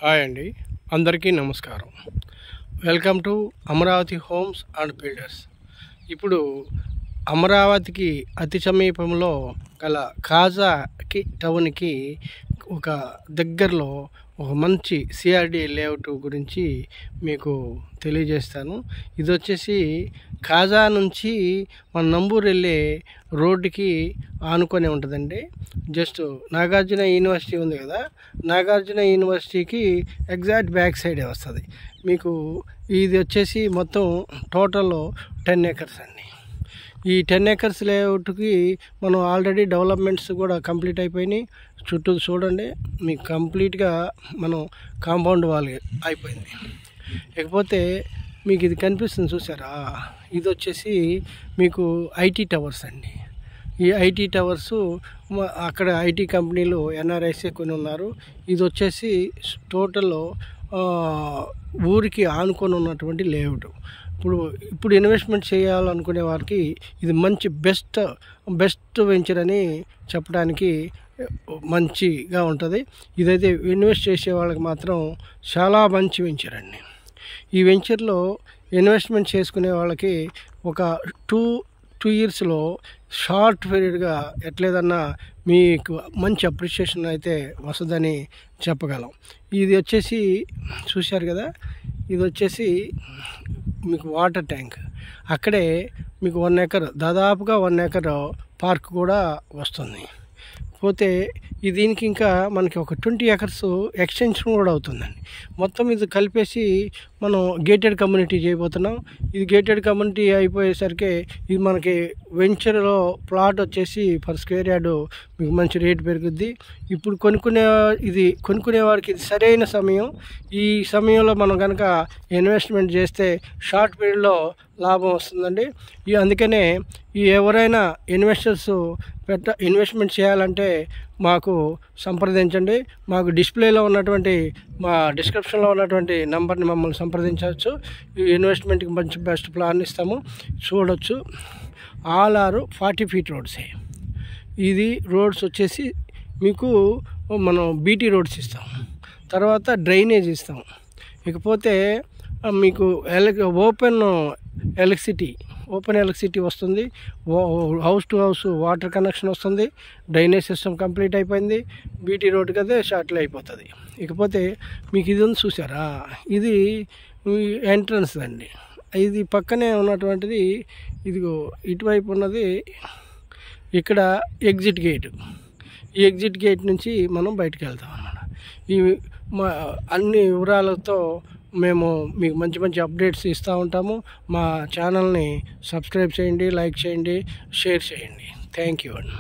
Hi అండి, అందరికీ నమస్కారం. Welcome to Amaravati homes and builders. ఇప్పుడు అమరావతికి అతి సమీపంలో గల కాజాకి టౌన్కి ఒక దగ్గరలో ఒక మంచి సిఆర్డి లేఅవుట్ గురించి మీకు తెలియజేస్తాను. ఇది వచ్చేసి కాజా నుంచి మన నంబూరు వెళ్ళే రోడ్డుకి ఆనుకొని ఉంటుందండి. జస్ట్ నాగార్జున యూనివర్సిటీ ఉంది కదా, నాగార్జున యూనివర్సిటీకి ఎగ్జాక్ట్ బ్యాక్ సైడే వస్తుంది మీకు. ఇది వచ్చేసి మొత్తం టోటల్ 10 acres అండి. ఈ 10 acres లేఅవుట్కి మనం ఆల్రెడీ డెవలప్మెంట్స్ కూడా కంప్లీట్ అయిపోయినాయి. చుట్టూ చూడండి, మీకు కంప్లీట్గా మనం కాంపౌండ్ వాల్ అయిపోయింది. ఇకపోతే మీకు ఇది కనిపిస్తుంది చూసారా, ఇది వచ్చేసి మీకు ఐటీ టవర్స్ అండి. ఈ ఐటీ టవర్స్ అక్కడ ఐటీ కంపెనీలు ఎన్ఆర్ఐసే కొన్ని ఉన్నారు. ఇది వచ్చేసి టోటల్ ఊరికి ఆనుకొని ఉన్నటువంటి లేఅవుట్. ఇప్పుడు ఇన్వెస్ట్మెంట్ చేయాలనుకునే వారికి ఇది మంచి బెస్ట్ వెంచర్ అని చెప్పడానికి మంచిగా ఉంటుంది. ఇదైతే ఇన్వెస్ట్ చేసే వాళ్ళకి మాత్రం చాలా మంచి వెంచర్ అండి. ఈ వెంచర్లో ఇన్వెస్ట్మెంట్ చేసుకునే వాళ్ళకి ఒక టూ ఇయర్స్లో షార్ట్ పీరియడ్గా ఎట్లేదన్నా మీకు మంచి అప్రిషియేషన్ అయితే వస్తుందని చెప్పగలం. ఇది వచ్చేసి చూశారు కదా, ఇది వచ్చేసి మీకు వాటర్ ట్యాంక్. అక్కడే మీకు 1 acre, దాదాపుగా 1 acre పార్క్ కూడా వస్తుంది. పోతే దీనికి ఇంకా మనకి ఒక 20 acres ఎక్స్టెన్షన్ కూడా అవుతుందండి. మొత్తం ఇది కలిపేసి మనం గేటెడ్ కమ్యూనిటీ చేయబోతున్నాం. ఇది గేటెడ్ కమ్యూనిటీ అయిపోయేసరికి ఇది మనకి వెంచర్లో ప్లాట్ వచ్చేసి పర్ స్క్వేర్ యార్డ్ మీకు మంచి రేటు పెరుగుద్ది. ఇప్పుడు కొనుక్కునే వారికి ఇది సరైన సమయం. ఈ సమయంలో మనం కనుక ఇన్వెస్ట్మెంట్ చేస్తే షార్ట్ పీరియడ్లో లాభం వస్తుందండి. అందుకనే ఎవరైనా ఇన్వెస్ట్మెంట్ చేయాలంటే మాకు సంప్రదించండి. మాకు డిస్ప్లేలో ఉన్నటువంటి మా డిస్క్రిప్షన్లో ఉన్నటువంటి నెంబర్ని మమ్మల్ని సంప్రదించవచ్చు. ఈ ఇన్వెస్ట్మెంట్కి మంచి బెస్ట్ ప్లాన్ ఇస్తాము. చూడవచ్చు, ఆల్ ఆర్ 40 feet రోడ్సే. ఇది రోడ్స్ వచ్చేసి మీకు మనం బీటీ రోడ్స్ ఇస్తాం, తర్వాత డ్రైనేజ్ ఇస్తాం. ఇకపోతే మీకు ఓపెన్ ఎలక్ట్రిసిటీ వస్తుంది. House to house water connection వస్తుంది. డ్రైనేజ్ సిస్టమ్ కంప్లీట్ అయిపోయింది. బీటీ రోడ్ కదా షార్ట్లో అయిపోతుంది. ఇకపోతే మీకు ఇది ఉంది చూసారా, ఇది ఎంట్రన్స్ అండి. ఇది పక్కనే ఉన్నటువంటిది, ఇదిగో ఇటువైపు ఉన్నది ఇక్కడ ఎగ్జిట్ గేటు. ఈ ఎగ్జిట్ గేట్ నుంచి మనం బయటకు వెళ్తాం అన్నమాట. ఈ అన్ని వివరాలతో మేము మీకు మంచి మంచి అప్డేట్స్ ఇస్తూ ఉంటాము. మా ఛానల్ని సబ్స్క్రైబ్ చేయండి, లైక్ చేయండి, షేర్ చేయండి. థ్యాంక్ యూ అండి.